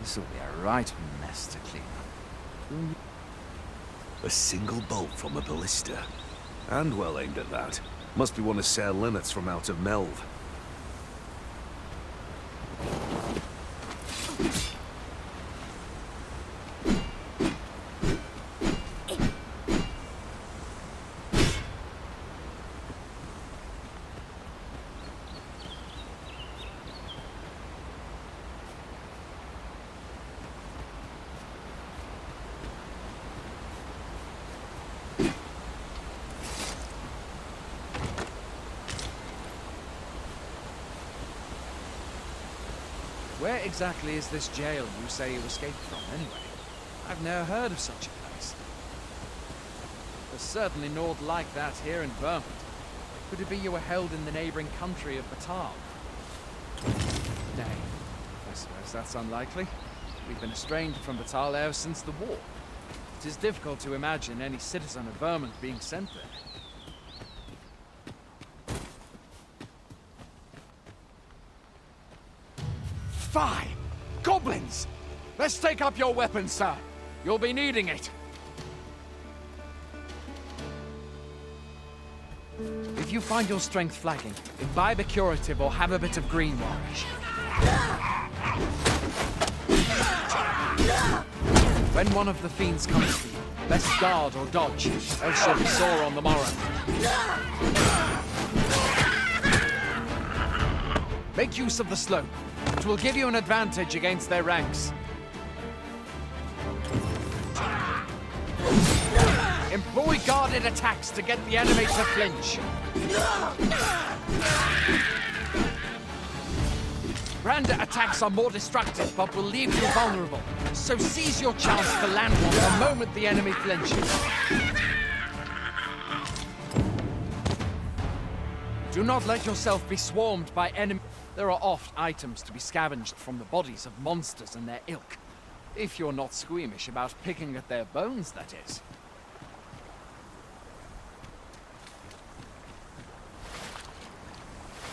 This'll be a right mess to clean up. A single bolt from a ballista. And well aimed at that. Must be one of Sir Linnett's from out of Melve. Where exactly is this jail you say you escaped from, anyway? I've never heard of such a place. There's certainly naught like that here in Vermont. Could it be you were held in the neighboring country of Batal? Nay, I suppose that's unlikely. We've been estranged from Batal ever since the war. It is difficult to imagine any citizen of Vermont being sent there. Fie! Goblins! Let's take up your weapons, sir. You'll be needing it. If you find your strength flagging, imbibe a curative or have a bit of green wash. When one of the fiends comes to you, best guard or dodge, else you'll be sore on the morrow. Make use of the slope. It will give you an advantage against their ranks. Employ guarded attacks to get the enemy to flinch. Brander attacks are more destructive, but will leave you vulnerable. So seize your chance to land one the moment the enemy flinches. Do not let yourself be swarmed by enemies. There are oft items to be scavenged from the bodies of monsters and their ilk. If you're not squeamish about picking at their bones, that is.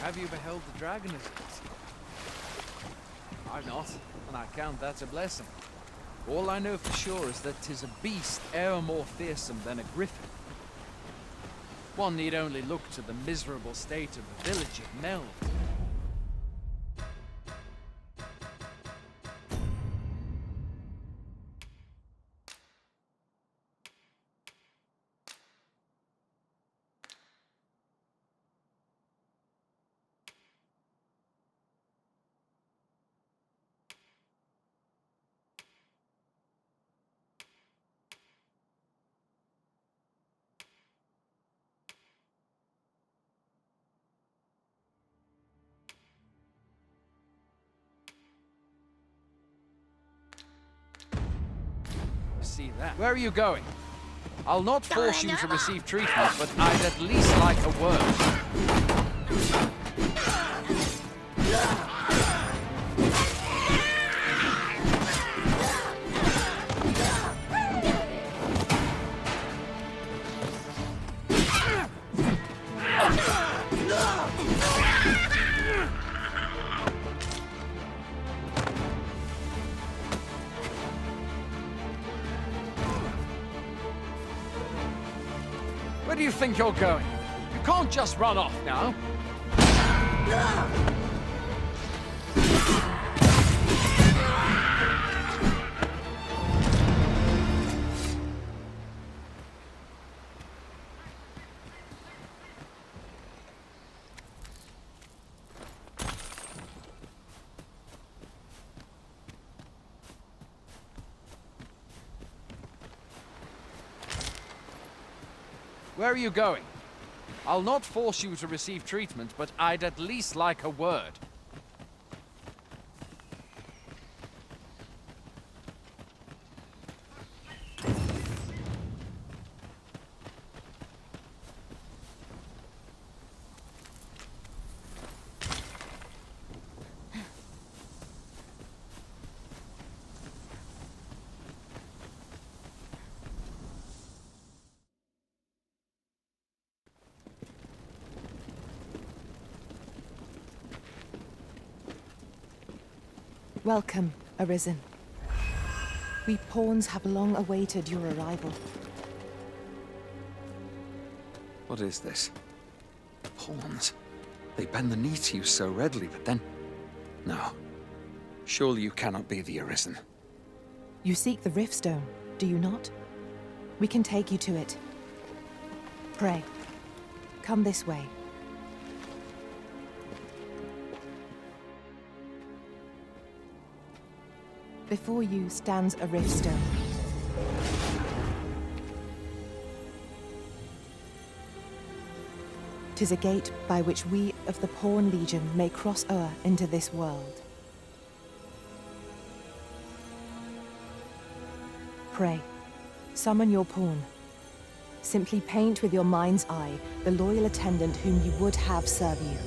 Have you beheld the dragon as yet? I've not, and I count that a blessing. All I know for sure is that 'tis a beast e'er more fearsome than a griffin. One need only look to the miserable state of the village of Melve. See that. Where are you going? I'll not force you to receive treatment, but I'd at least like a word. Where do you think you're going? You can't just run off now. Where are you going? I'll not force you to receive treatment, but I'd at least like a word. Welcome, Arisen. We pawns have long awaited your arrival. What is this? Pawns. They bend the knee to you so readily, but then... No. Surely you cannot be the Arisen. You seek the Riftstone, do you not? We can take you to it. Pray, come this way. Before you stands a Riftstone. "'Tis a gate by which we of the Pawn Legion may cross o'er into this world. Pray, summon your pawn. Simply paint with your mind's eye the loyal attendant whom you would have serve you.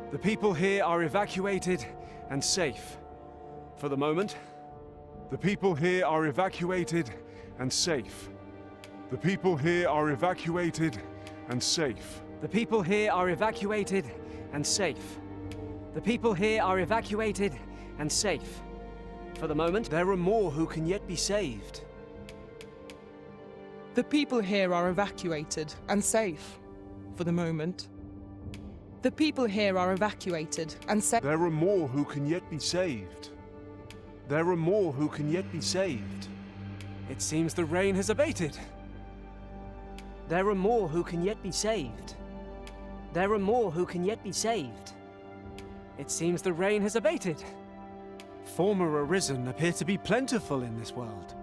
The people here are evacuated and safe. For the moment. The people here are evacuated and safe. The people here are evacuated and safe. The people here are evacuated and safe. The people here are evacuated and safe. For the moment. There are more who can yet be saved. The people here are evacuated and safe. For the moment. The people here are evacuated and safe. There are more who can yet be saved. There are more who can yet be saved. It seems the rain has abated. There are more who can yet be saved. There are more who can yet be saved. It seems the rain has abated. Former Arisen appear to be plentiful in this world.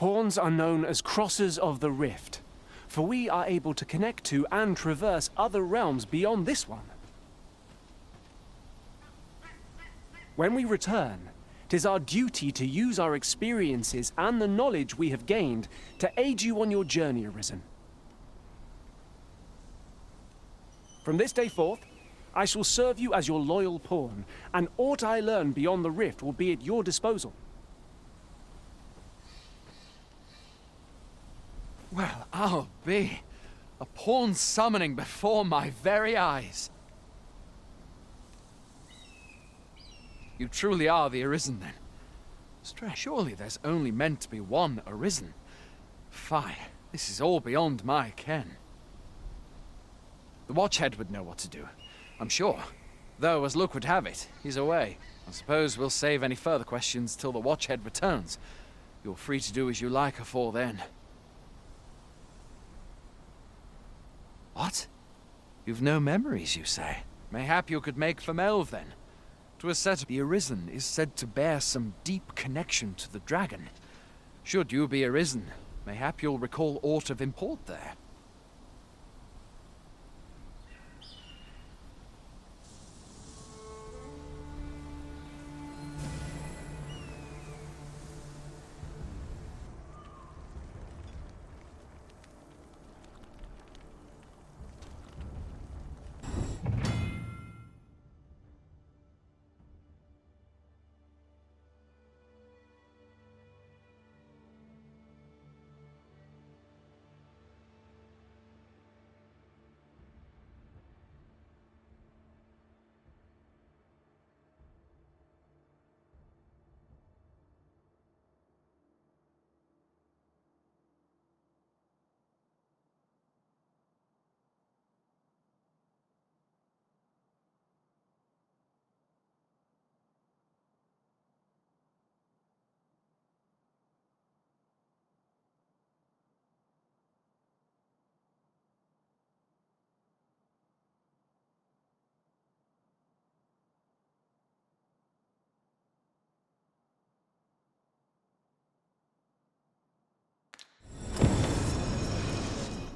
Pawns are known as crossers of the rift, for we are able to connect to and traverse other realms beyond this one. When we return, 'tis our duty to use our experiences and the knowledge we have gained to aid you on your journey, Arisen. From this day forth, I shall serve you as your loyal pawn, and aught I learn beyond the rift will be at your disposal. Well, I'll be. A pawn summoning before my very eyes. You truly are the Arisen, then. Strange. Surely there's only meant to be one Arisen. Fie, this is all beyond my ken. The Watchhead would know what to do, I'm sure. Though, as luck would have it, he's away. I suppose we'll save any further questions till the Watchhead returns. You're free to do as you like afore then. What? You've no memories, you say? Mayhap you could make for Melv, then. 'Twas said the Arisen is said to bear some deep connection to the dragon. Should you be Arisen, mayhap you'll recall aught of import there.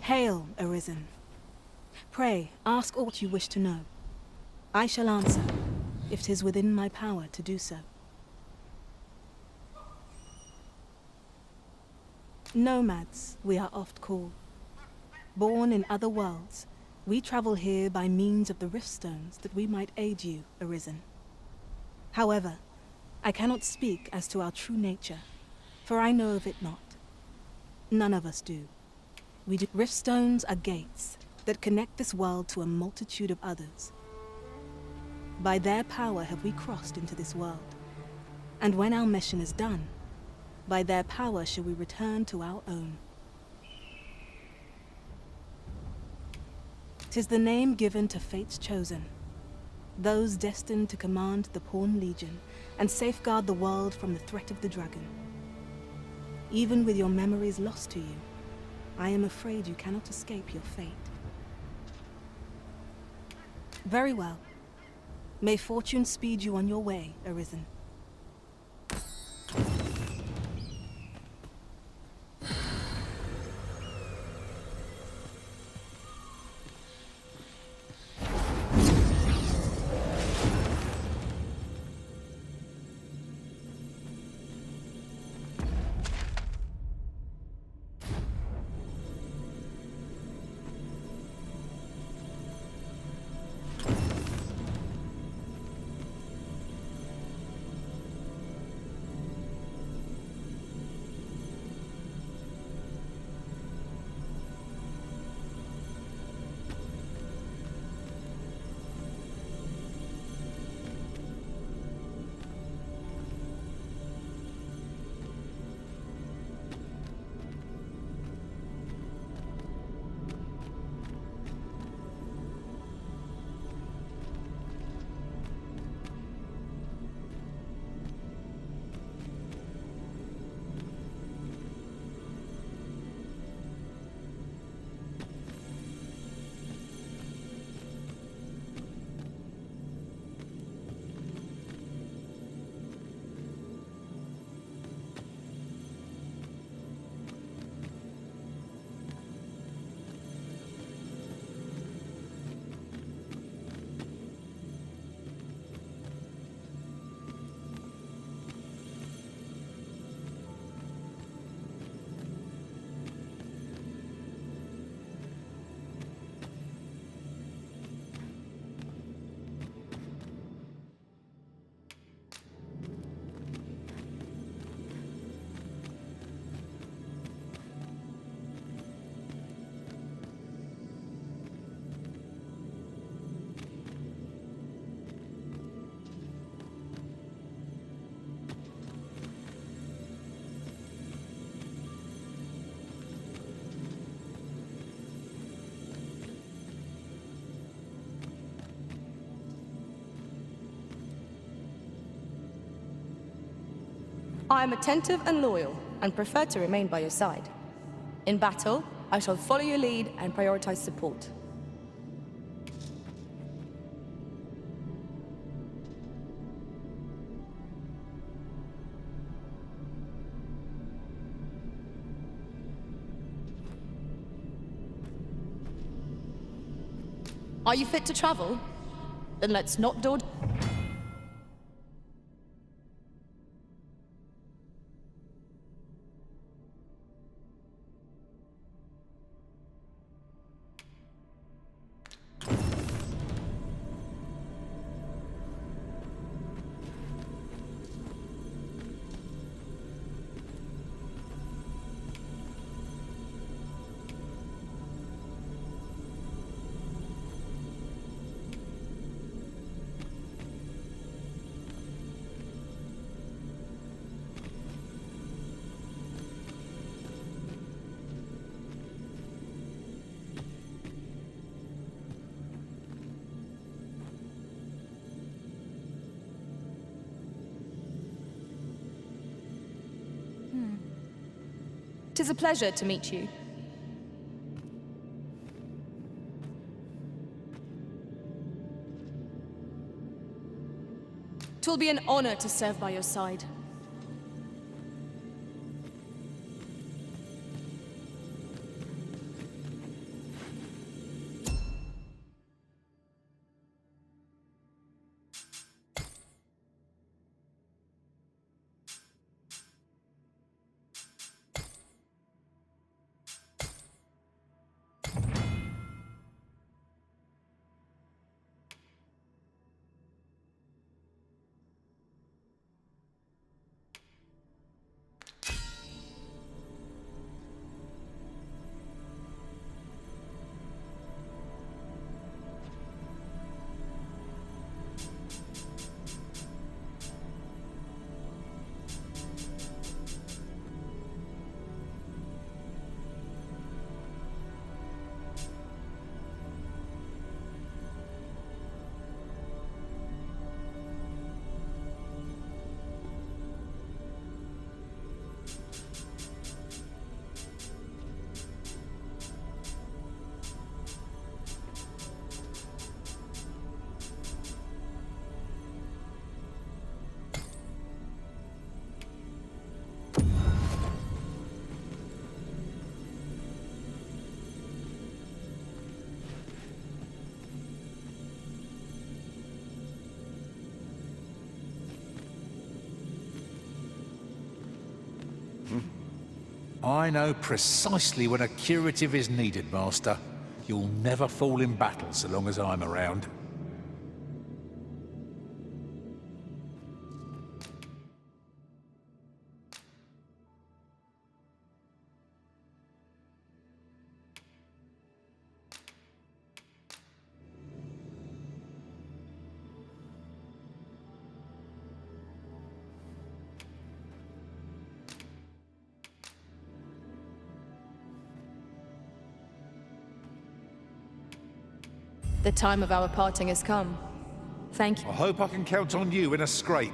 Hail, Arisen. Pray, ask aught you wish to know. I shall answer, if 'tis within my power to do so. Nomads, we are oft called. Born in other worlds, we travel here by means of the riftstones that we might aid you, Arisen. However, I cannot speak as to our true nature, for I know of it not. None of us do. Riftstones are gates that connect this world to a multitude of others. By their power have we crossed into this world, and when our mission is done, by their power shall we return to our own. 'Tis the name given to fate's chosen, those destined to command the Pawn Legion and safeguard the world from the threat of the dragon. Even with your memories lost to you, I am afraid you cannot escape your fate. Very well. May fortune speed you on your way, Arisen. I am attentive and loyal, and prefer to remain by your side. In battle, I shall follow your lead and prioritize support. Are you fit to travel? Then let's not dawdle. Tis a pleasure to meet you. 'Twill be an honor to serve by your side. I know precisely when a curative is needed, Master. You'll never fall in battle so long as I'm around. The time of our parting has come. Thank you. I hope I can count on you in a scrape.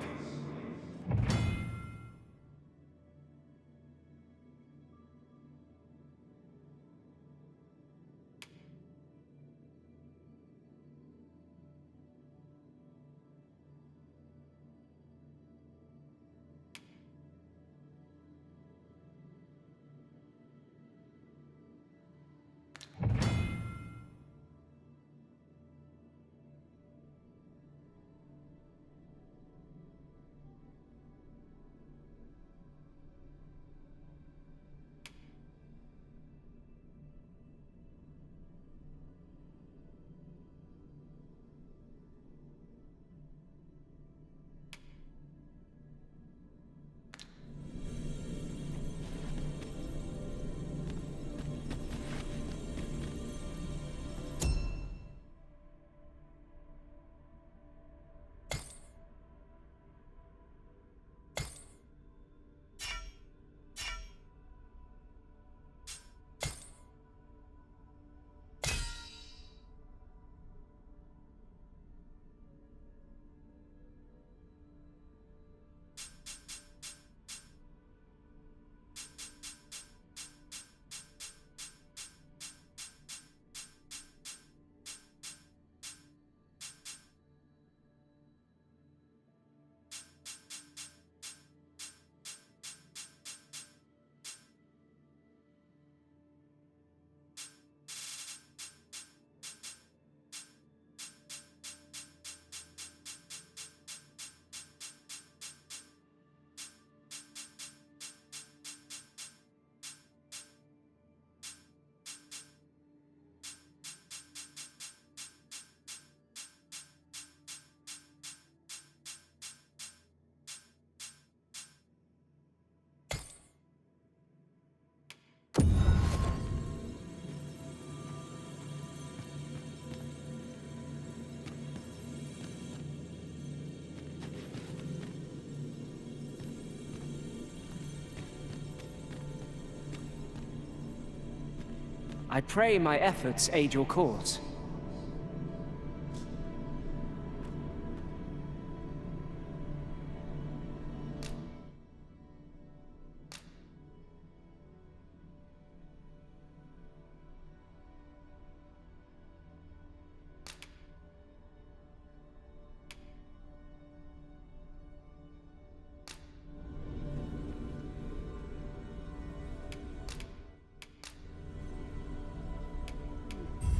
I pray my efforts aid your cause.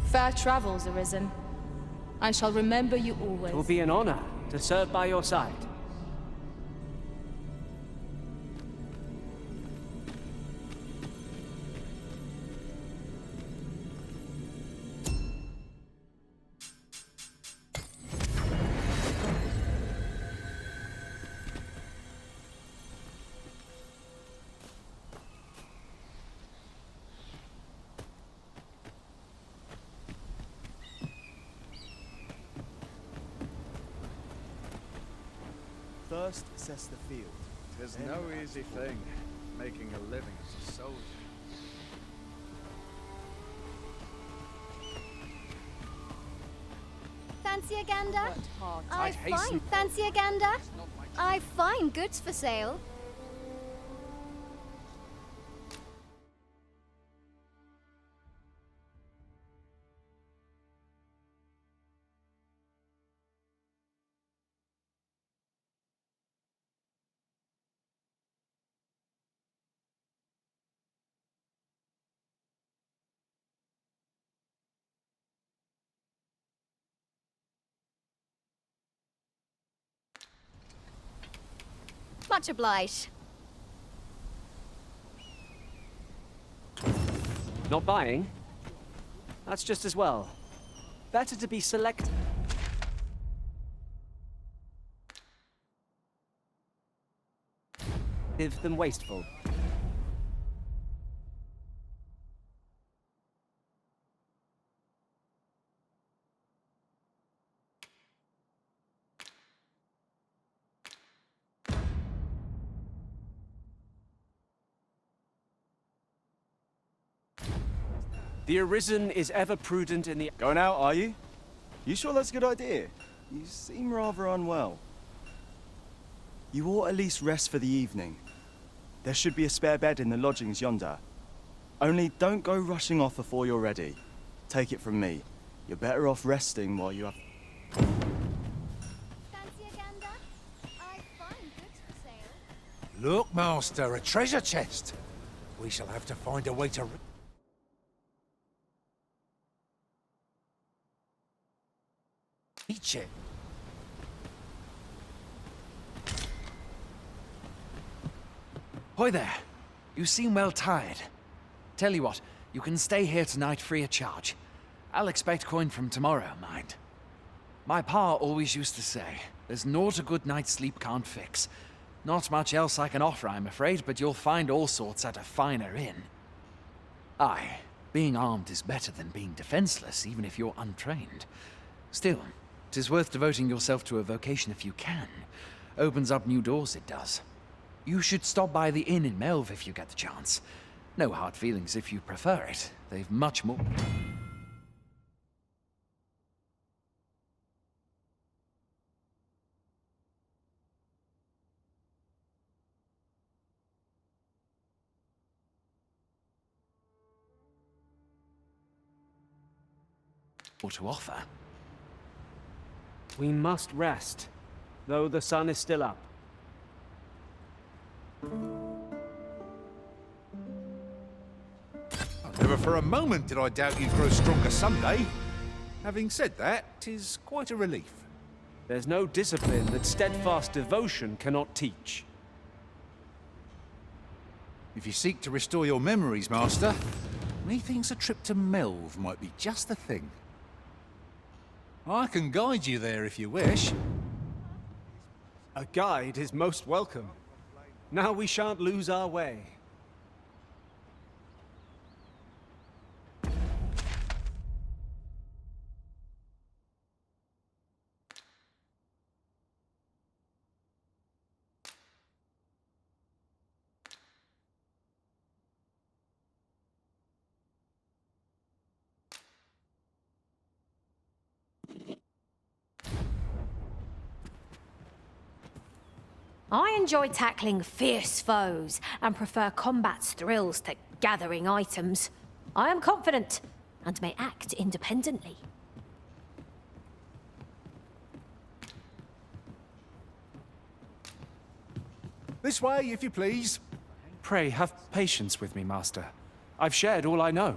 Fair travels, Arisen. I shall remember you always. It will be an honor to serve by your side. First assess the field. Tis no easy thing, making a living as a soldier. Fancy a gander? I'd hasten. Fancy a gander? I've fine goods for sale. Much obliged. Not buying? That's just as well. Better to be selective than wasteful. The Arisen is ever prudent in the... Going out, are you? You sure that's a good idea? You seem rather unwell. You ought at least rest for the evening. There should be a spare bed in the lodgings yonder. Only don't go rushing off before you're ready. Take it from me. You're better off resting while you have... Fancy a gander? I've fine goods for sale. Look, Master, a treasure chest. We shall have to find a way to... reach it. Hoy there. You seem well tired. Tell you what, you can stay here tonight free of charge. I'll expect coin from tomorrow, mind. My pa always used to say, there's naught a good night's sleep can't fix. Not much else I can offer, I'm afraid, but you'll find all sorts at a finer inn. Aye, being armed is better than being defenseless, even if you're untrained. Still, 'tis worth devoting yourself to a vocation if you can. Opens up new doors, it does. You should stop by the inn in Melve if you get the chance. No hard feelings if you prefer it. They've much more... more to offer. We must rest, though the sun is still up. Never for a moment did I doubt you'd grow stronger someday. Having said that, 'tis quite a relief. There's no discipline that steadfast devotion cannot teach. If you seek to restore your memories, Master, methinks a trip to Melve might be just the thing. I can guide you there if you wish. A guide is most welcome. Now we shan't lose our way. I enjoy tackling fierce foes and prefer combat's thrills to gathering items. I am confident and may act independently. This way, if you please. Pray, have patience with me, Master. I've shared all I know.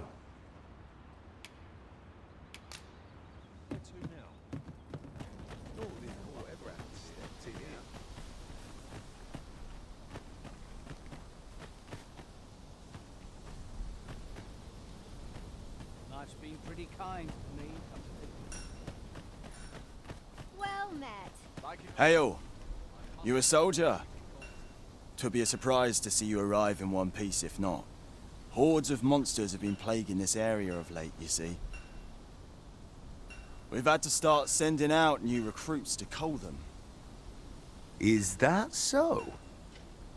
Life's been pretty kind to me. Well met. Hail! You a soldier? 'Twould be a surprise to see you arrive in one piece if not. Hordes of monsters have been plaguing this area of late, you see. We've had to start sending out new recruits to cull them. Is that so?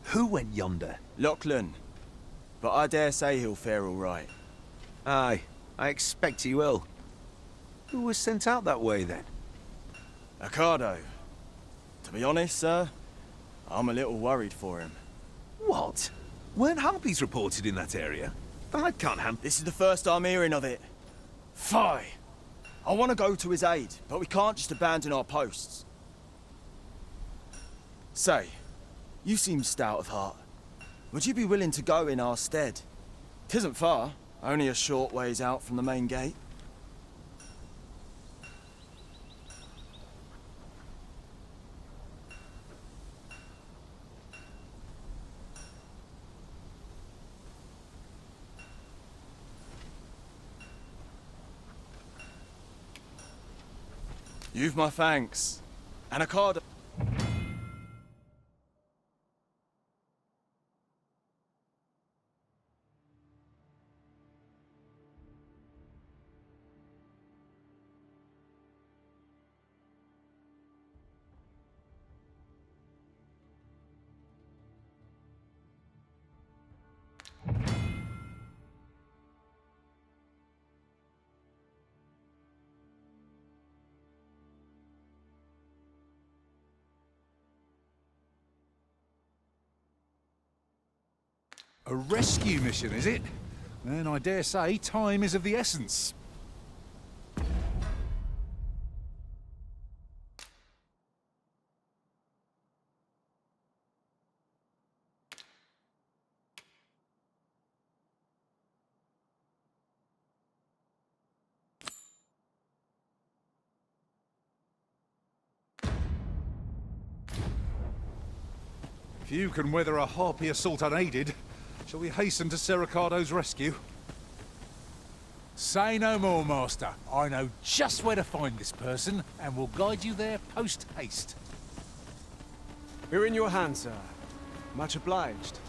Who went yonder? Lachlan. But I dare say he'll fare all right. Aye, I expect he will. Who was sent out that way, then? Ocado. To be honest, sir, I'm a little worried for him. What? Weren't harpies reported in that area? That can't happen. This is the first I'm hearing of it. Fie! I want to go to his aid, but we can't just abandon our posts. Say, you seem stout of heart. Would you be willing to go in our stead? 'Tisn't far, only a short ways out from the main gate. You've my thanks. And a card. A rescue mission, is it? Then I dare say time is of the essence. Few can weather a harpy assault unaided. Shall we hasten to Sericado's rescue? Say no more, Master. I know just where to find this person, and will guide you there post-haste. We're in your hands, sir. Much obliged.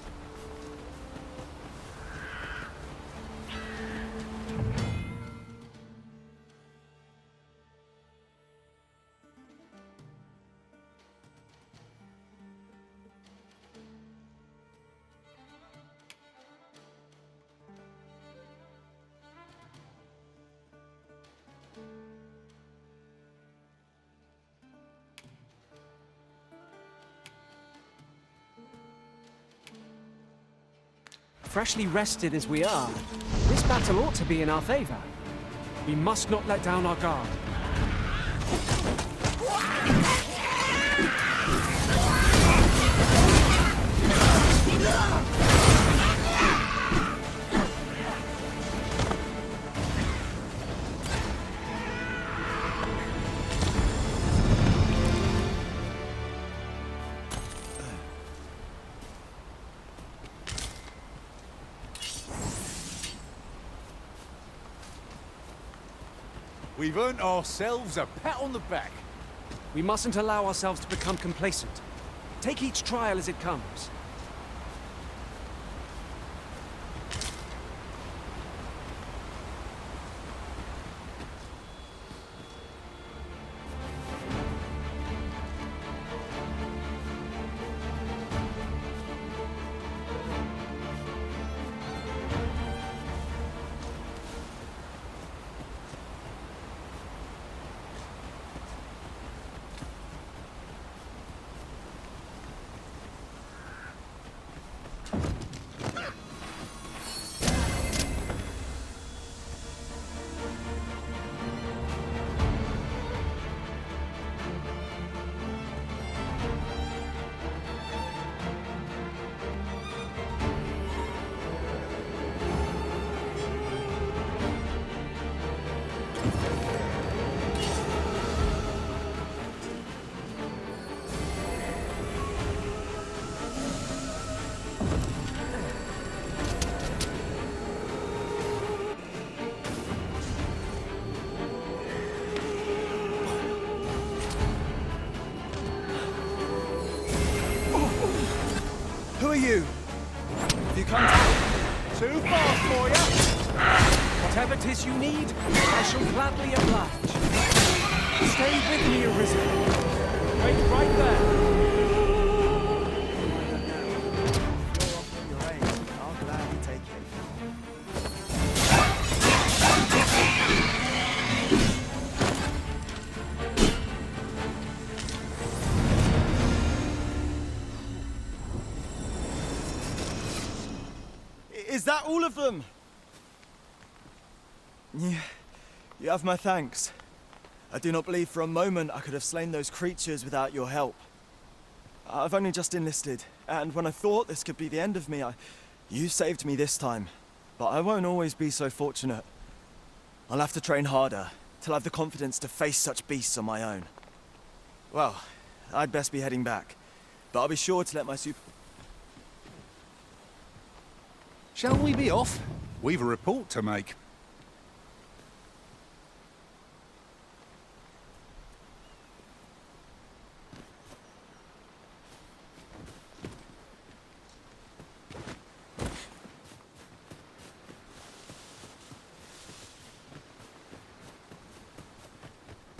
Freshly rested as we are, this battle ought to be in our favor. We must not let down our guard. We've earned ourselves a pat on the back. We mustn't allow ourselves to become complacent. Take each trial as it comes. Too fast for you! Whatever 'tis you need, I shall gladly oblige. Stay with me, Arisen. Wait right there. I'll gladly take it. Is that all of them? You have my thanks. I do not believe for a moment I could have slain those creatures without your help. I've only just enlisted, and when I thought this could be the end of me, you saved me this time. But I won't always be so fortunate. I'll have to train harder, till I have the confidence to face such beasts on my own. Well, I'd best be heading back, but I'll be sure to let my Shall we be off? We've a report to make.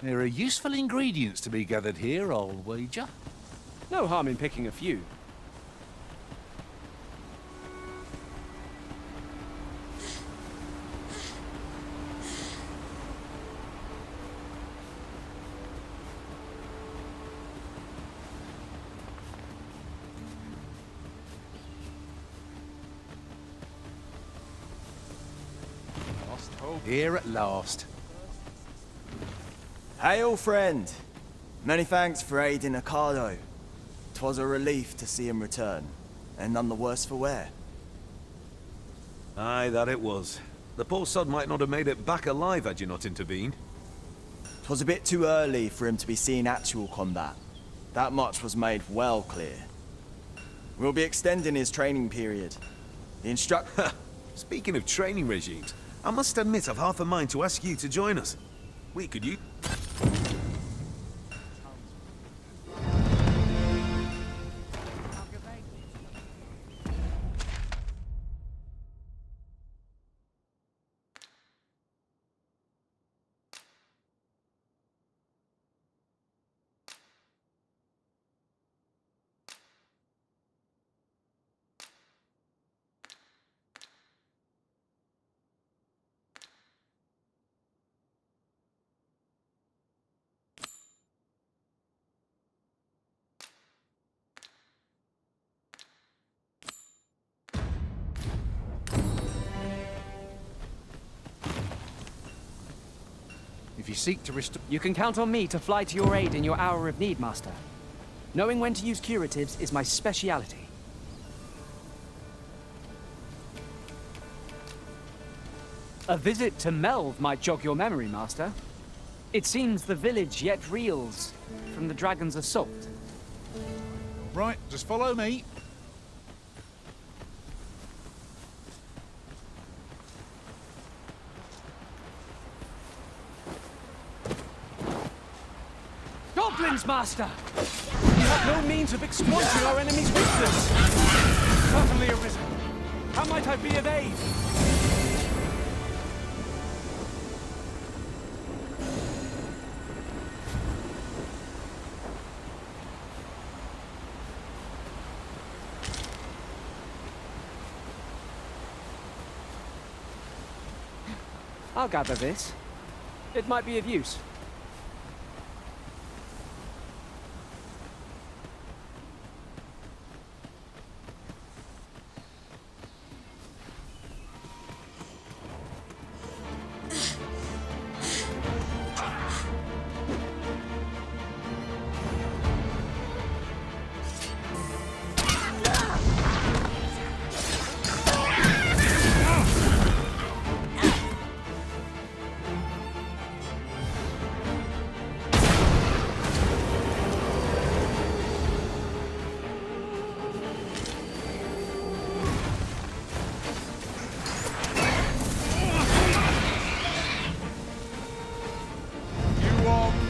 There are useful ingredients to be gathered here, I'll wager. No harm in picking a few. Here at last. Hail, friend! Many thanks for aiding Ocado. 'Twas a relief to see him return, and none the worse for wear. Aye, that it was. The poor sod might not have made it back alive had you not intervened. 'Twas a bit too early for him to be seeing actual combat. That much was made well clear. We'll be extending his training period. The instructor... Speaking of training regimes, I must admit I've half a mind to ask you to join us. We could use... If you seek to restore... You can count on me to fly to your aid in your hour of need, Master. Knowing when to use curatives is my speciality. A visit to Melve might jog your memory, Master. It seems the village yet reels from the dragon's assault. Right, just follow me. Goblins, Master! We have no means of exploiting our enemy's weakness! Certainly, Arisen. How might I be of aid? I'll gather this. It might be of use.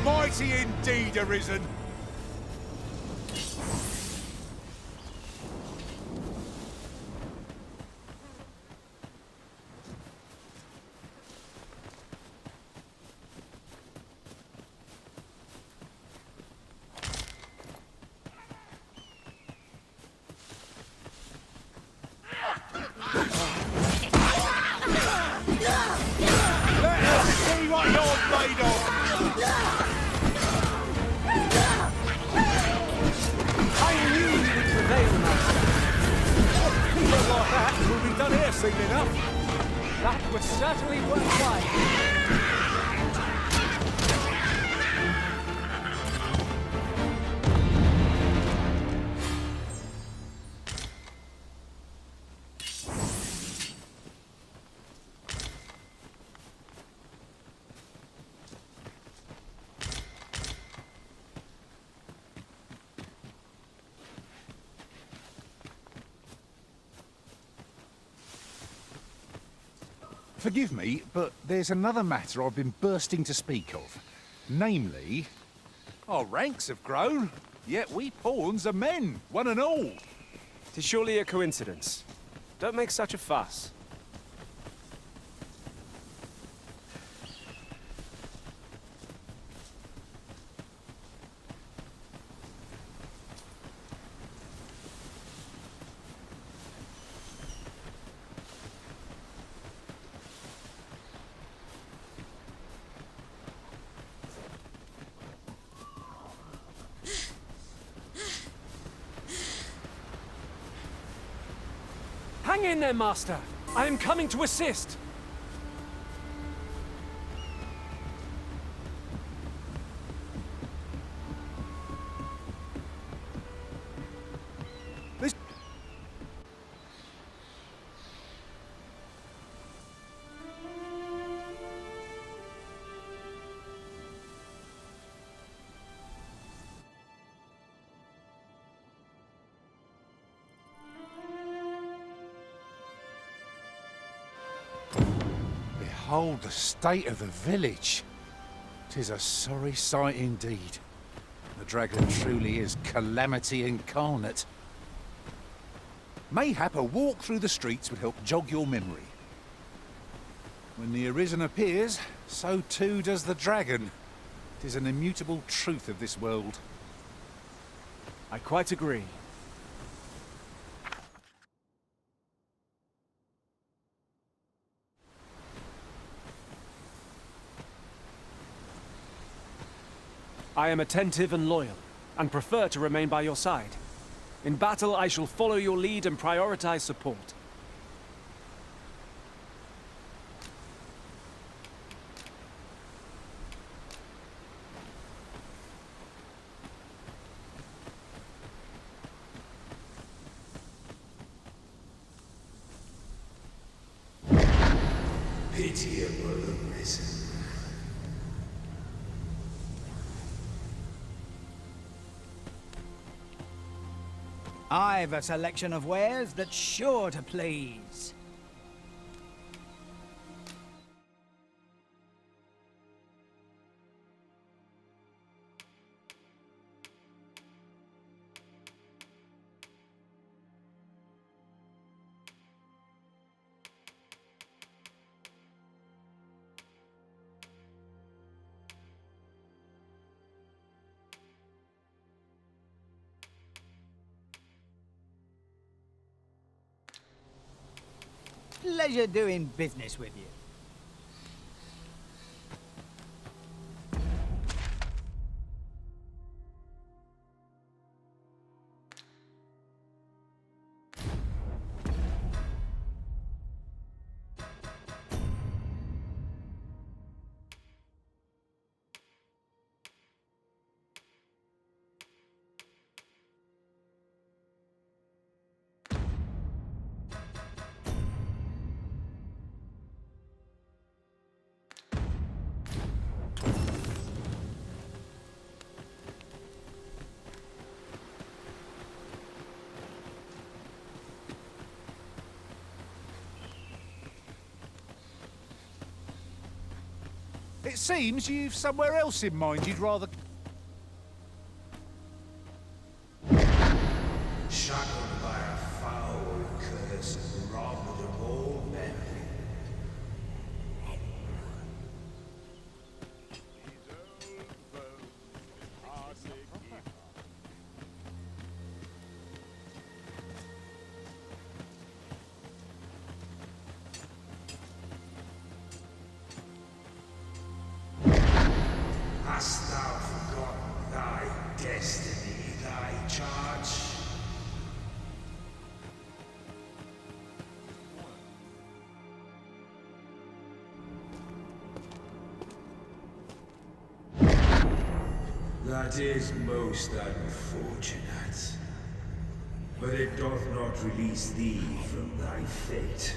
Mighty indeed, Arisen. Not like that, we'll be done here soon enough. That was certainly worthwhile. Forgive me, but there's another matter I've been bursting to speak of. Namely, our ranks have grown, yet we pawns are men, one and all. Tis surely a coincidence. Don't make such a fuss. Hang in there, Master. I am coming to assist. Behold the state of the village. 'Tis a sorry sight indeed. The dragon truly is calamity incarnate. Mayhap a walk through the streets would help jog your memory. When the Arisen appears, so too does the dragon. 'Tis an immutable truth of this world. I quite agree. I am attentive and loyal, and prefer to remain by your side. In battle, I shall follow your lead and prioritize support. Pitiable Arisen. I've a selection of wares that's sure to please. Pleasure doing business with you. It seems you've somewhere else in mind you'd rather... Shackled by a foul curse and robbed of all memory. Hast thou That is most unfortunate. But it doth not release thee from thy fate.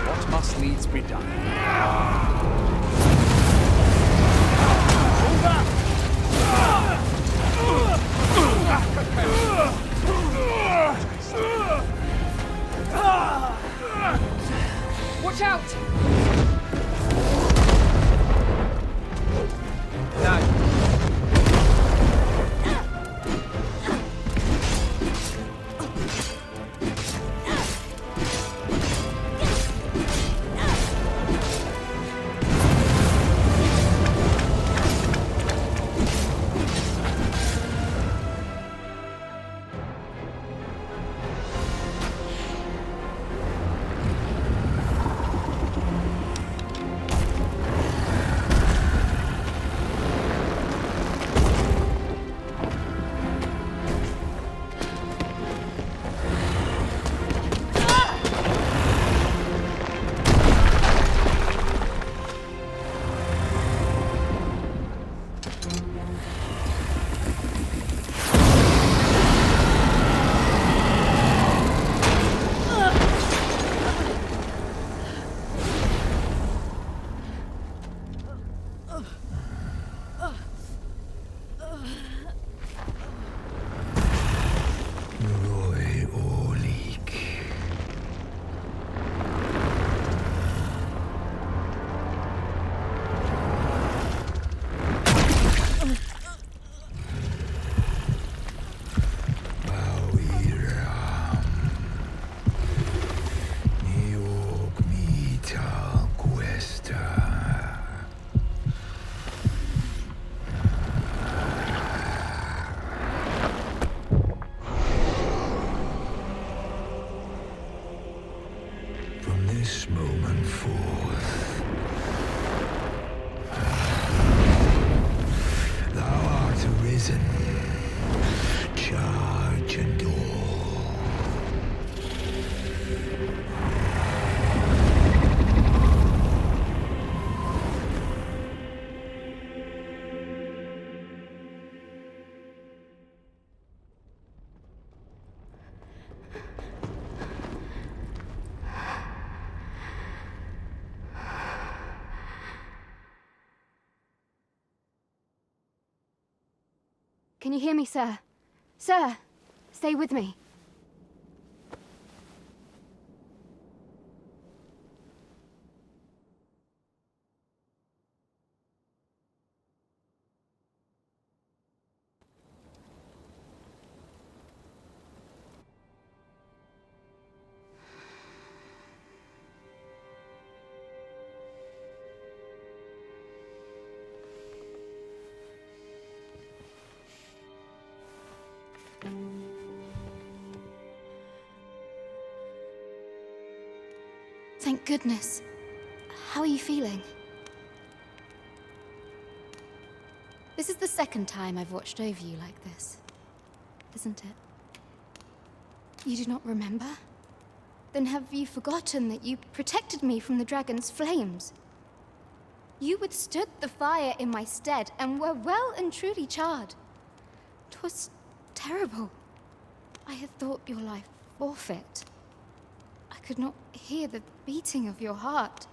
What must needs be done? Watch out! This moment forth, thou art arisen. Charge and all. Can you hear me, sir? Sir, stay with me. Thank goodness. How are you feeling? This is the second time I've watched over you like this, isn't it? You do not remember? Then have you forgotten that you protected me from the dragon's flames? You withstood the fire in my stead and were well and truly charred. 'Twas terrible. I had thought your life forfeit. I could not hear the beating of your heart.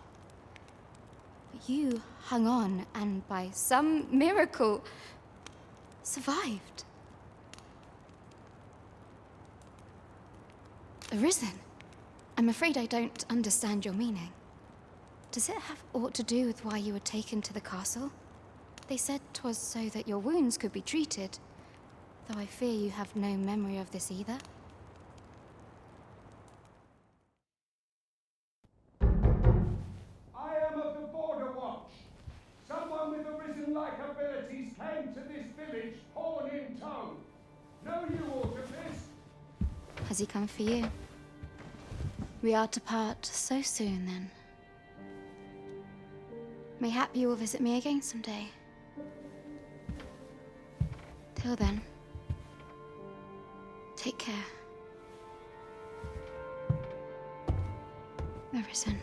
But you hung on and by some miracle survived. Arisen? I'm afraid I don't understand your meaning. Does it have aught to do with why you were taken to the castle? They said 'twas so that your wounds could be treated. Though I fear you have no memory of this either. I am of the Border Watch. Someone with Arisen-like abilities came to this village, horn in tow. Know you aught of this? Has he come for you? We are to part so soon, then. Mayhap you will visit me again someday. Till then, take care. Arisen.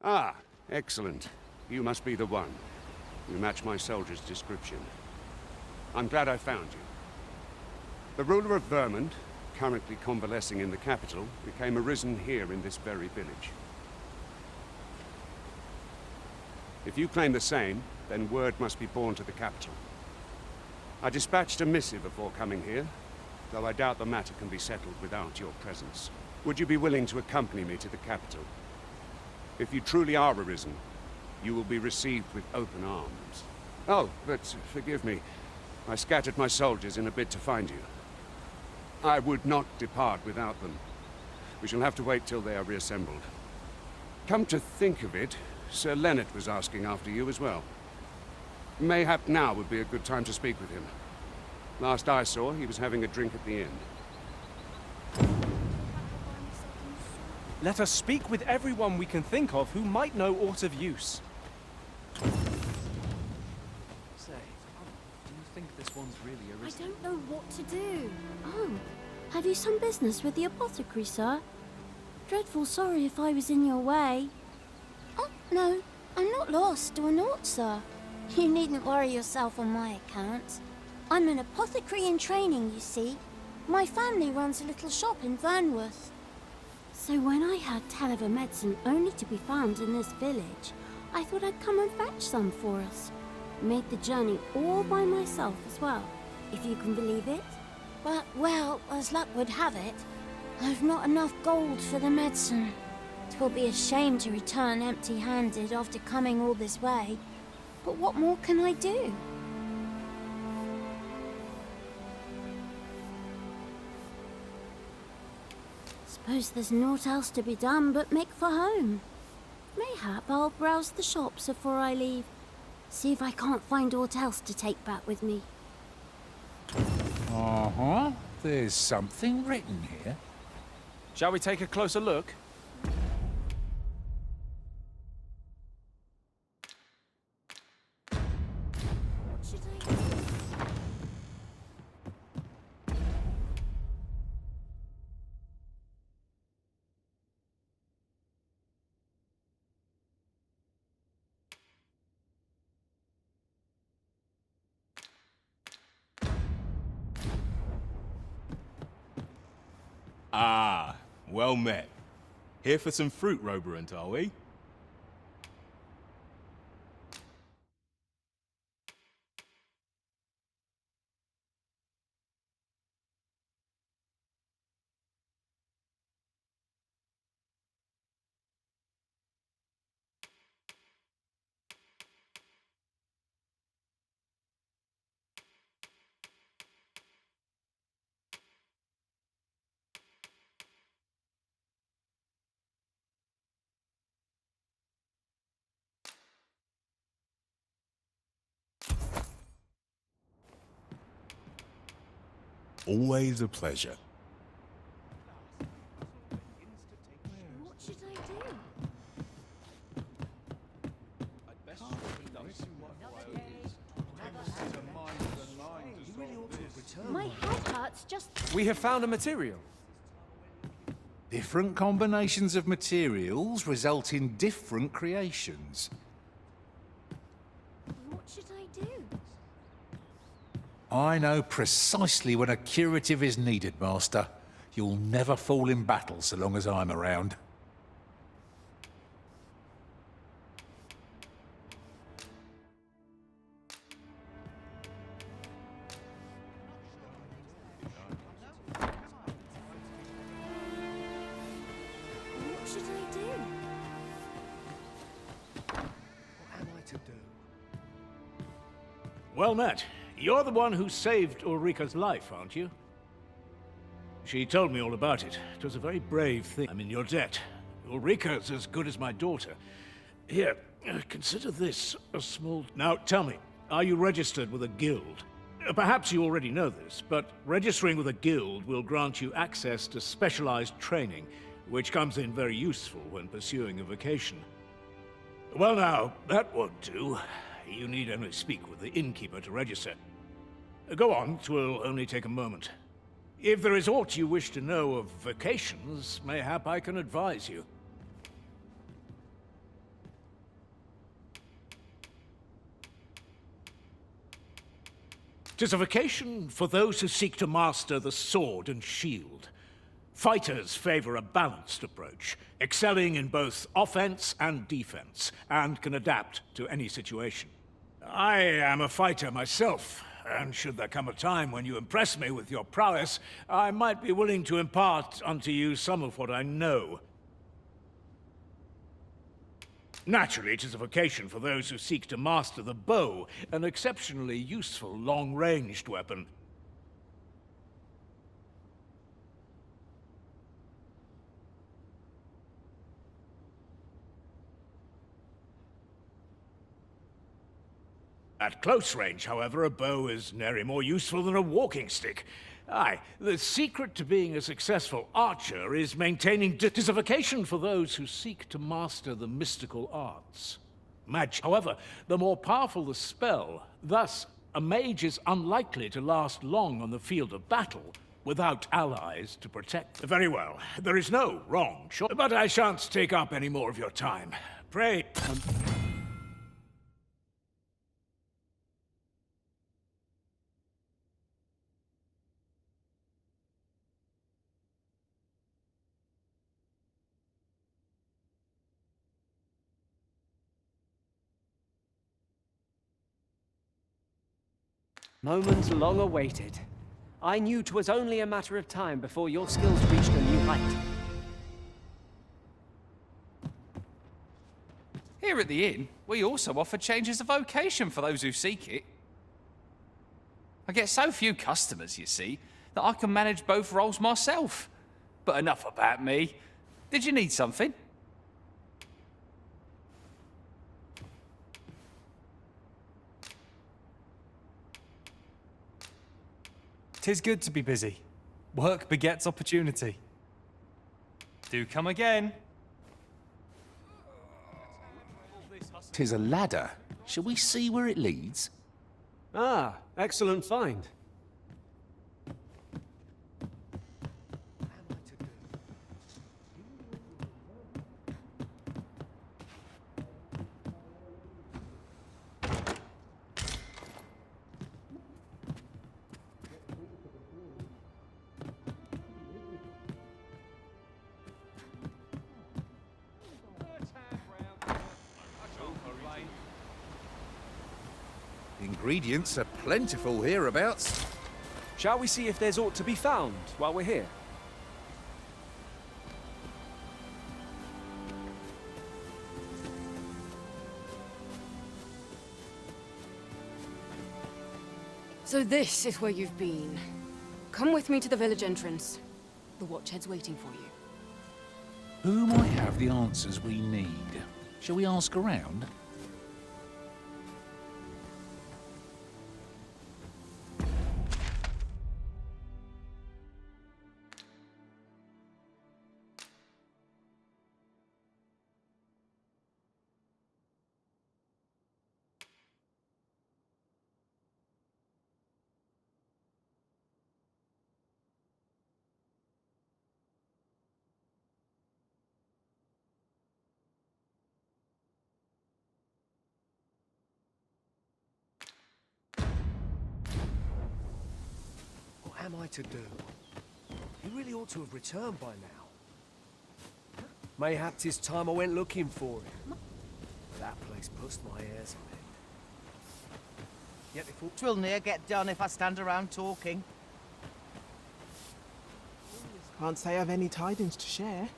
Ah, excellent. You must be the one. You match my soldier's description. I'm glad I found you. The ruler of Vermont, currently convalescing in the capital, became arisen here in this very village. If you claim the same, then word must be borne to the capital. I dispatched a missive before coming here, though I doubt the matter can be settled without your presence. Would you be willing to accompany me to the capital? If you truly are arisen, you will be received with open arms. Oh, but forgive me. I scattered my soldiers in a bid to find you. I would not depart without them. We shall have to wait till they are reassembled. Come to think of it, Sir Leonard was asking after you as well. Mayhap now would be a good time to speak with him. Last I saw, he was having a drink at the inn. Let us speak with everyone we can think of who might know aught of use. Say, do you think this one's really I Arisen? don't know what to do. Oh, have you some business with the apothecary, sir? Dreadful sorry if I was in your way. Oh, no, I'm not lost or naught, sir. You needn't worry yourself on my account. I'm an apothecary in training, you see. My family runs a little shop in Vernworth. So when I heard tell of a medicine only to be found in this village, I thought I'd come and fetch some for us. Made the journey all by myself as well, if you can believe it. But, well, as luck would have it, I've not enough gold for the medicine. 'Twill be a shame to return empty-handed after coming all this way. But what more can I do? Suppose there's naught else to be done but make for home. Mayhap I'll browse the shops before I leave. See if I can't find aught else to take back with me. Uh-huh. There's something written here. Shall we take a closer look? What should I do? Ah, well met. Here for some fruit, Roberant, are we? Always a pleasure. What should I do? My head hurts just... We have found a material. Different combinations of materials result in different creations. What should I do? I know precisely when a curative is needed, Master. You'll never fall in battle so long as I'm around. What should I do? Well met. You're the one who saved Ulrika's life, aren't you? She told me all about it. It was a very brave thing. I'm in your debt. Ulrika's as good as my daughter. Here, consider this a small... Now, tell me, are you registered with a guild? Perhaps you already know this, but registering with a guild will grant you access to specialized training, which comes in very useful when pursuing a vocation. Well now, that won't do. You need only speak with the innkeeper to register. Go on, 'twill only take a moment. If there is aught you wish to know of vocations, mayhap I can advise you. 'Tis a vocation for those who seek to master the sword and shield. Fighters favor a balanced approach, excelling in both offense and defense, and can adapt to any situation. I am a fighter myself, and should there come a time when you impress me with your prowess, I might be willing to impart unto you some of what I know. Naturally, it is a vocation for those who seek to master the bow, an exceptionally useful long-ranged weapon. At close range, however, a bow is nary more useful than a walking stick. Aye, the secret to being a successful archer is maintaining... 'Tis a vocation for those who seek to master the mystical arts. Magic. However, the more powerful the spell, thus a mage is unlikely to last long on the field of battle without allies to protect. Very well, there is no wrong choice, but I shan't take up any more of your time. Pray... Moment long awaited. I knew 'twas only a matter of time before your skills reached a new height. Here at the inn, we also offer changes of vocation for those who seek it. I get so few customers, you see, that I can manage both roles myself. But enough about me. Did you need something? 'Tis good to be busy. Work begets opportunity. Do come again. 'Tis a ladder. Shall we see where it leads? Ah, excellent find. Ingredients are plentiful hereabouts. Shall we see if there's aught to be found while we're here? So this is where you've been. Come with me to the village entrance. The watchhead's waiting for you. Who might have the answers we need? Shall we ask around? What am I to do? He really ought to have returned by now. Mayhap 'tis time I went looking for him. That place puts my hairs on end. Yet before... 'Twill near get done if I stand around talking. Can't say I've any tidings to share.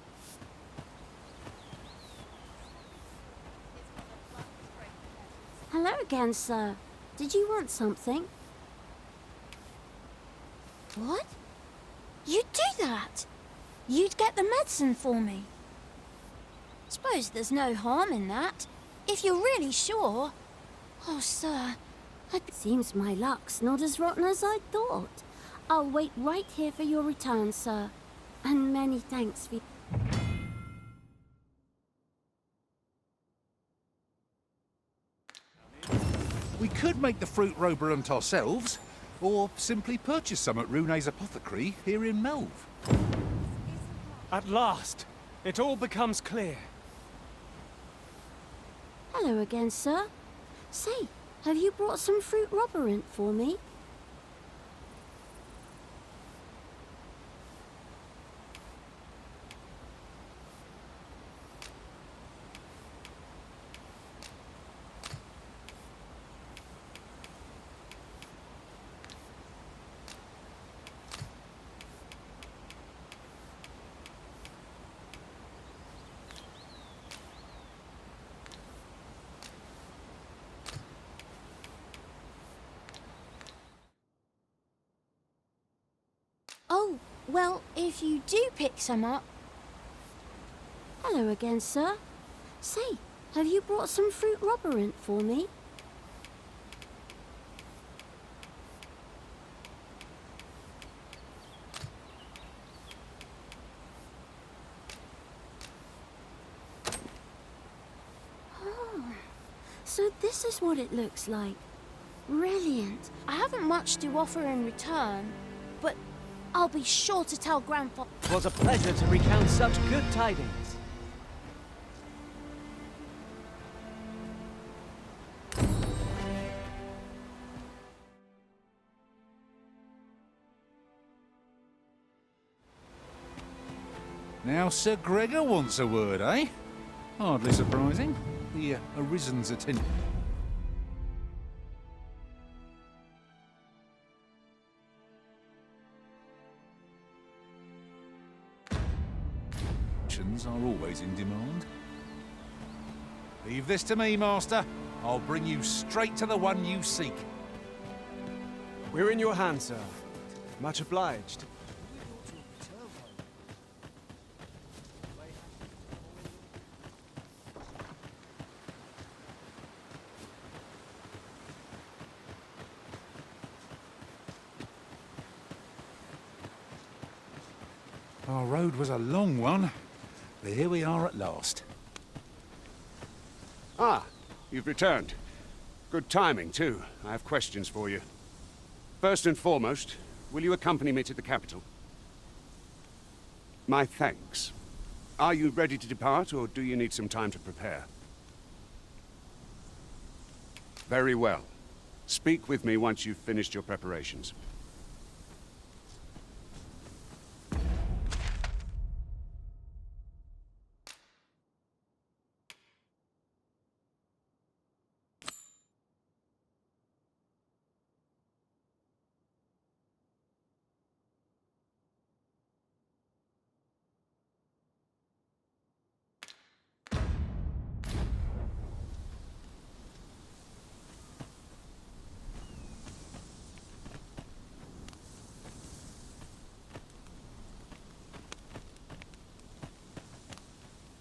Hello again, sir. Did you want something? What? You'd do that? You'd get the medicine for me? Suppose there's no harm in that, if you're really sure. Oh, sir, it seems my luck's not as rotten as I thought. I'll wait right here for your return, sir. And many thanks for... We could make the fruit roberant ourselves, or simply purchase some at Rune's apothecary here in Melve. At last, it all becomes clear. Hello again, sir. Say, have you brought some fruit roberant for me? Oh, well, if you do pick some up... Hello again, sir. Say, have you brought some fruit roberant for me? Oh, so this is what it looks like. Brilliant. I haven't much to offer in return, but I'll be sure to tell Grandpa. It was a pleasure to recount such good tidings. Now Sir Gregor wants a word, eh? Hardly surprising. The Arisen's attention. Are always in demand. Leave this to me, Master. I'll bring you straight to the one you seek. We're in your hands, sir. Much obliged. Our road was a long one, but here we are at last. Ah, you've returned. Good timing, too. I have questions for you. First and foremost, will you accompany me to the capital? My thanks. Are you ready to depart, or do you need some time to prepare? Very well. Speak with me once you've finished your preparations.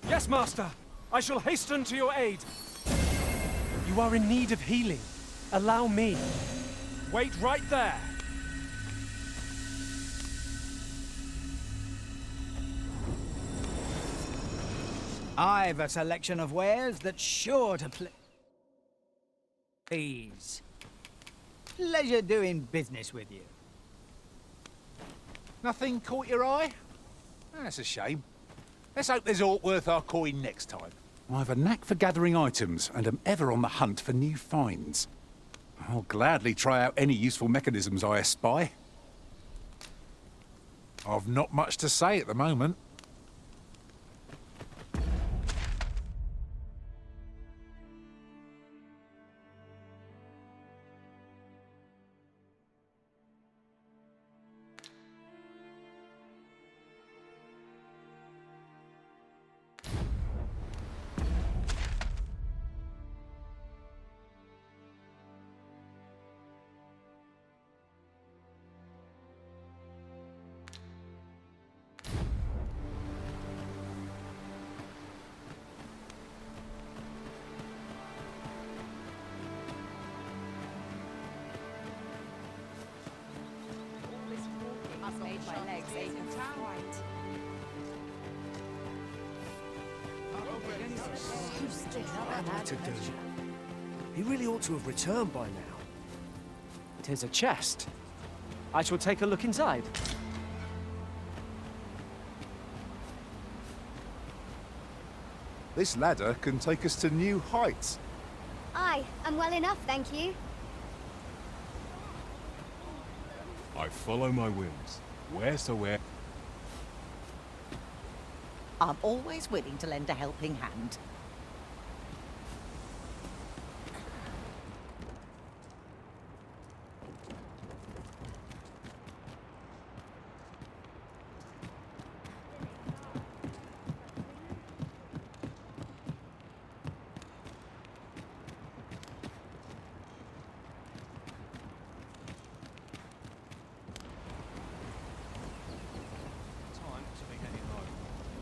Yes, Master! I shall hasten to your aid. You are in need of healing. Allow me. Wait right there. I've a selection of wares that's sure to please. Pleasure doing business with you. Nothing caught your eye? That's a shame. Let's hope there's aught worth our coin next time. I've a knack for gathering items and am ever on the hunt for new finds. I'll gladly try out any useful mechanisms I espy. I've not much to say at the moment. What am I to do? He really ought to have returned by now. 'Tis a chest. I shall take a look inside. This ladder can take us to new heights. Aye, I'm well enough, thank you. I follow my whims. Wheresoever. I'm always willing to lend a helping hand.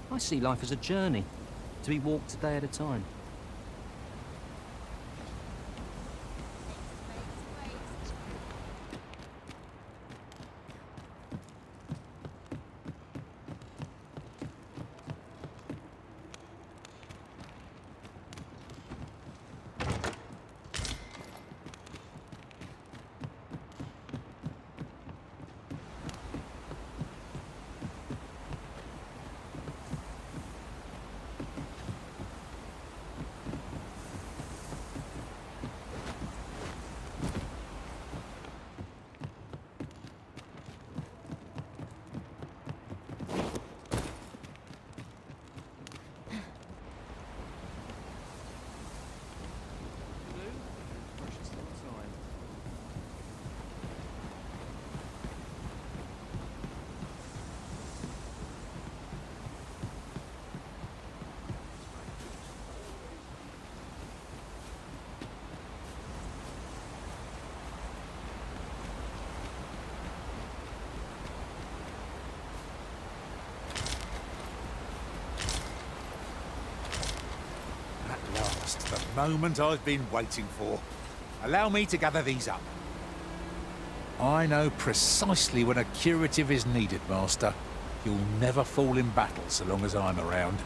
I see life as a journey, to be walked a day at a time. At last, the moment I've been waiting for. Allow me to gather these up. I know precisely when a curative is needed, Master. You'll never fall in battle so long as I'm around.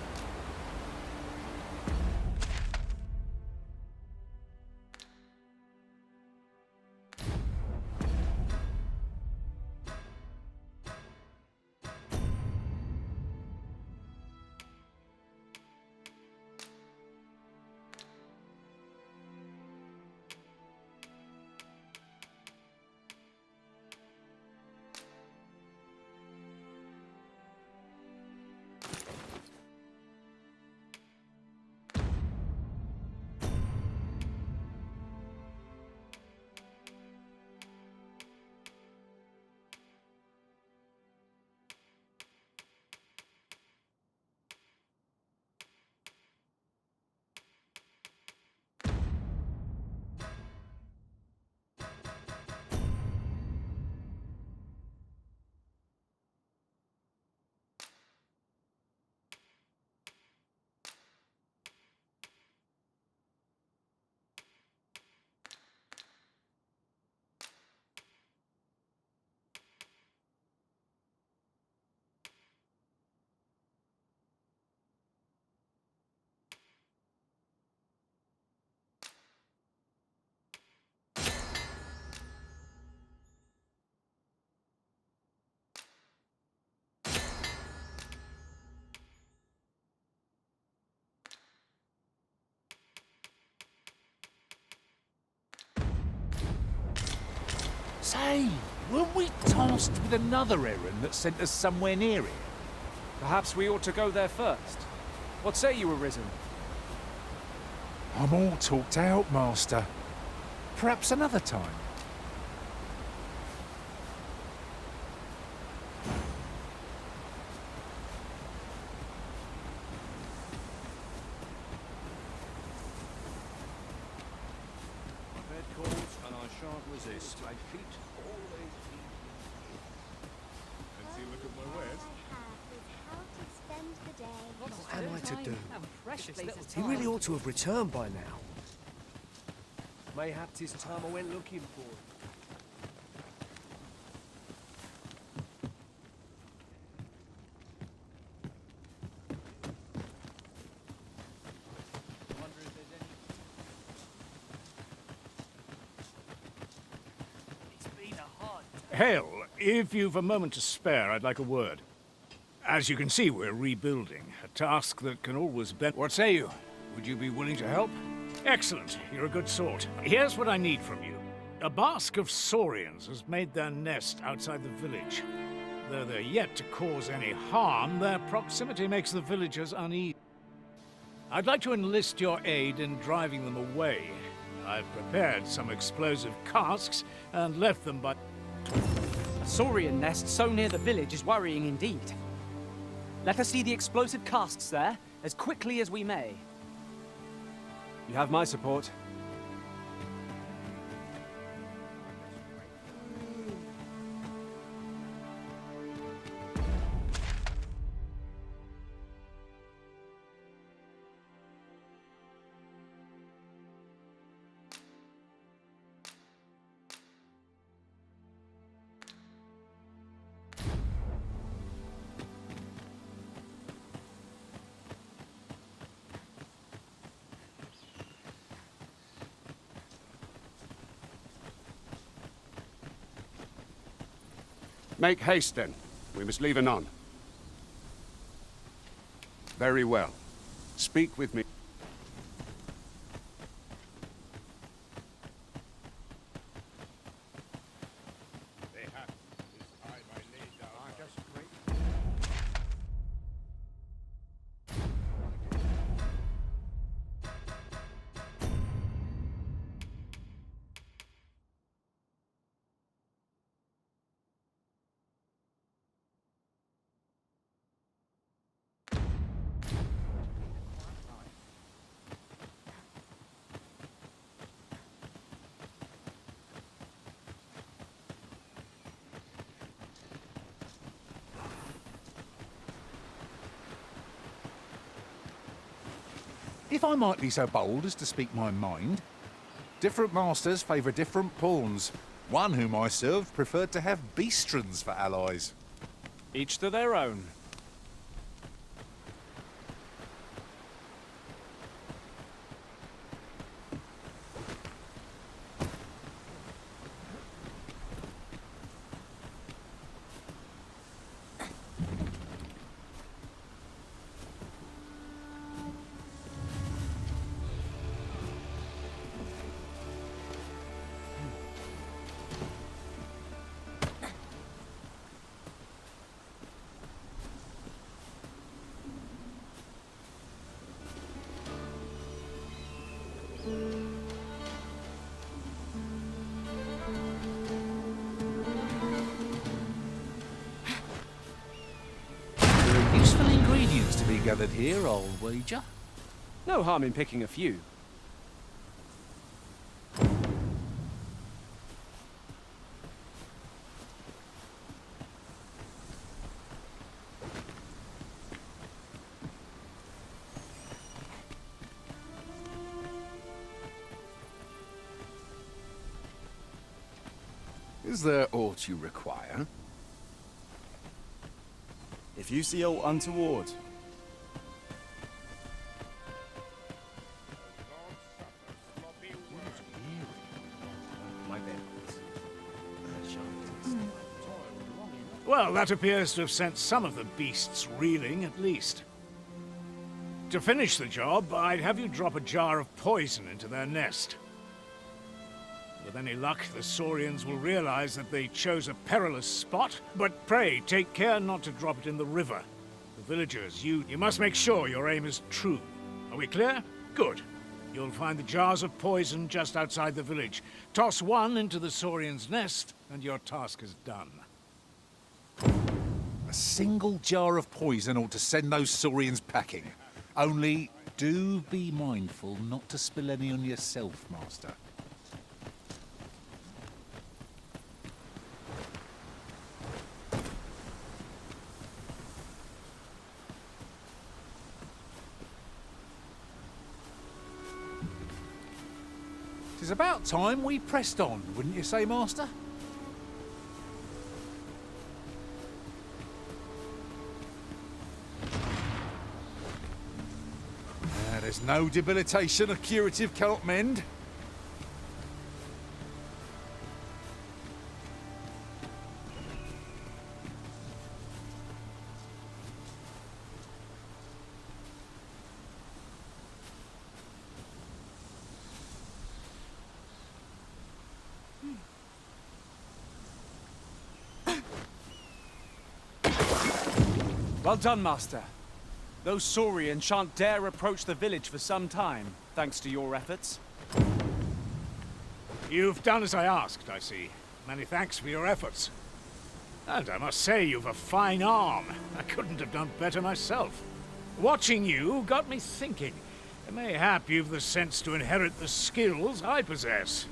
Say, weren't we tasked with another errand that sent us somewhere near here? Perhaps we ought to go there first. What say you, Arisen? I'm all talked out, Master. Perhaps another time. My bed calls, and I shan't resist. My feet always Let's see a look at my wares. What am I to do? He really ought to have returned by now. Mayhap 'tis time I went looking for him. Hale, if you've a moment to spare, I'd like a word. As you can see, we're rebuilding. A task that can always be... What say you? Would you be willing to help? Excellent. You're a good sort. Here's what I need from you. A bask of saurians has made their nest outside the village. Though they're yet to cause any harm, their proximity makes the villagers uneasy. I'd like to enlist your aid in driving them away. I've prepared some explosive casks and left them by... A saurian nest so near the village is worrying indeed. Let us see the explosive casks there, as quickly as we may. You have my support. Make haste, then. We must leave anon. Very well. Speak with me. If I might be so bold as to speak my mind, different masters favour different pawns. One whom I served preferred to have beastrons for allies. Each to their own. Useful ingredients to be gathered here, I'll wager. No harm in picking a few. Is there aught you require? If you see aught untoward, Well, that appears to have sent some of the beasts reeling, at least. To finish the job, I'd have you drop a jar of poison into their nest. With any luck, the Saurians will realize that they chose a perilous spot, but pray, take care not to drop it in the river. The villagers, you must make sure your aim is true. Are we clear? Good. You'll find the jars of poison just outside the village. Toss one into the Saurian's nest, and your task is done. A single jar of poison ought to send those saurians packing. Only, do be mindful not to spill any on yourself, Master. It's about time we pressed on, wouldn't you say, Master? There's no debilitation a curative cannot mend. Well done, Master. Those Saurians shan't dare approach the village for some time, thanks to your efforts. You've done as I asked, I see. Many thanks for your efforts. And I must say, you've a fine arm. I couldn't have done better myself. Watching you got me thinking. Mayhap you've the sense to inherit the skills I possess.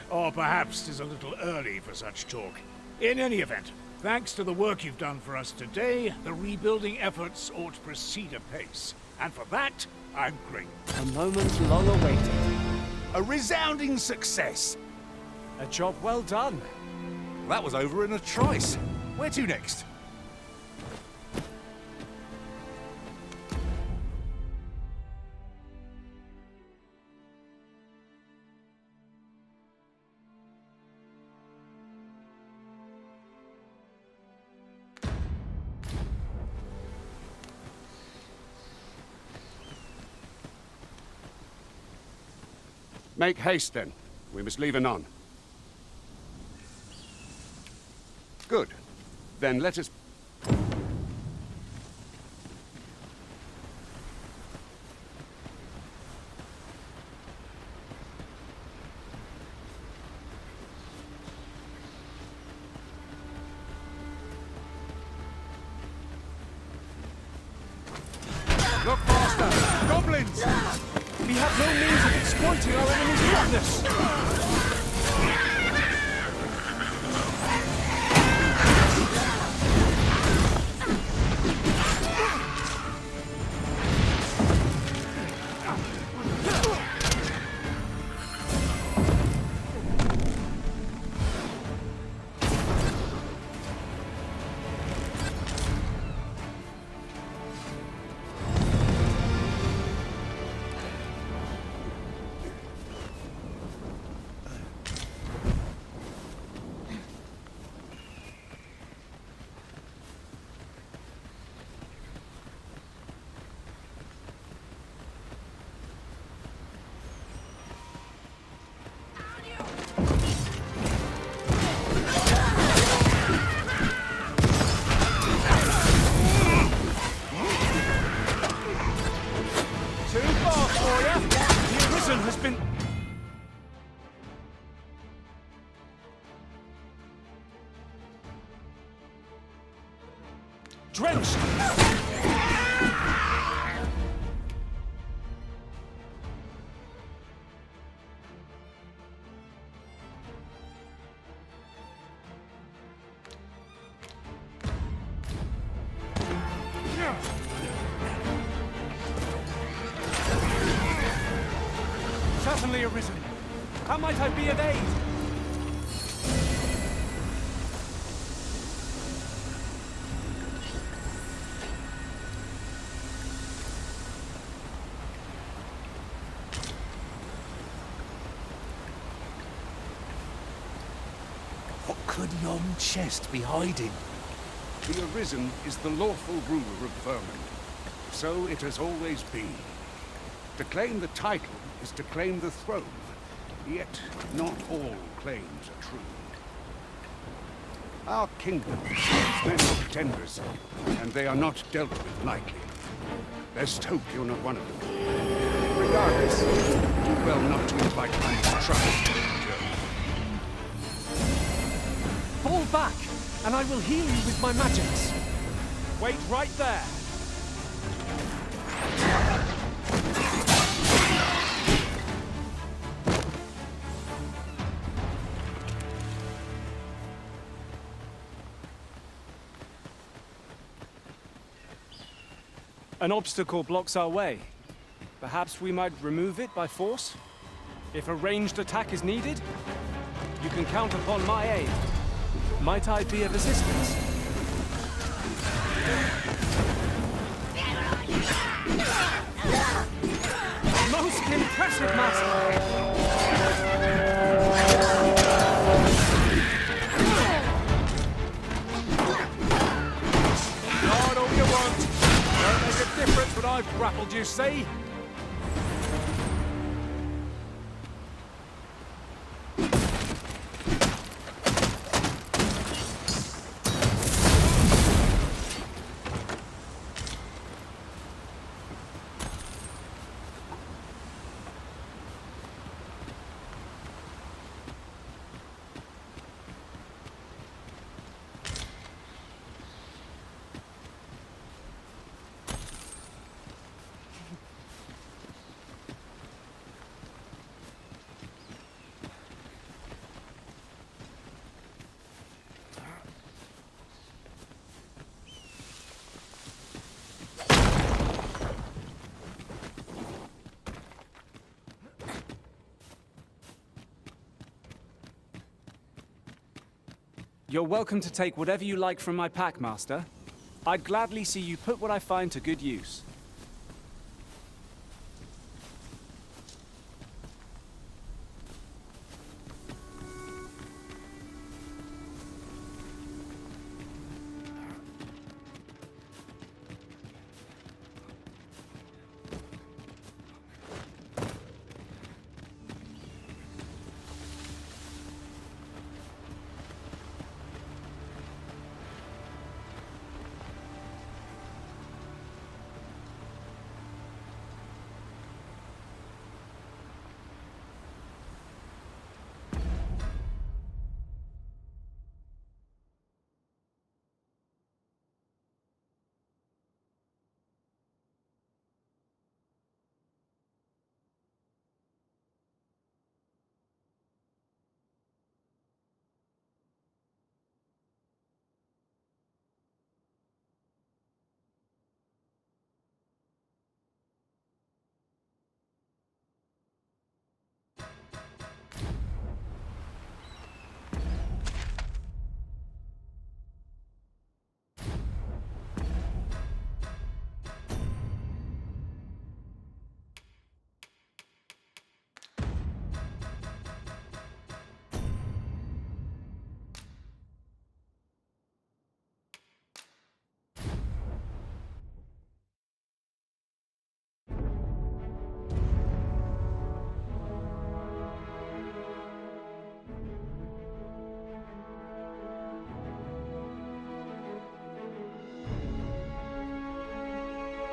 Or perhaps 'tis a little early for such talk. In any event, thanks to the work you've done for us today, the rebuilding efforts ought to proceed apace. And for that, I'm grateful. A moment long awaited. A resounding success. A job well done. That was over in a trice. Where to next? Make haste, then. We must leave anon. Good. Then let us... Look faster! Goblins! We have no means of exploiting our enemy's weakness! Has been... drenched! Certainly arisen. How might I be of aid? What could yon chest be hiding? The Arisen is the lawful ruler of Vermund. So it has always been. To claim the title is to claim the throne, yet not all claims are true. Our kingdom is men of pretenders, and they are not dealt with lightly. Best hope you're not one of them. Regardless, do well not to invite my trust. Fall back, and I will heal you with my magics. Wait right there. An obstacle blocks our way. Perhaps we might remove it by force? If a ranged attack is needed, you can count upon my aid. Might I be of assistance? Most impressive, Master! Not all you want. Don't make a difference when I've grappled you, see? You're welcome to take whatever you like from my pack, Master. I'd gladly see you put what I find to good use.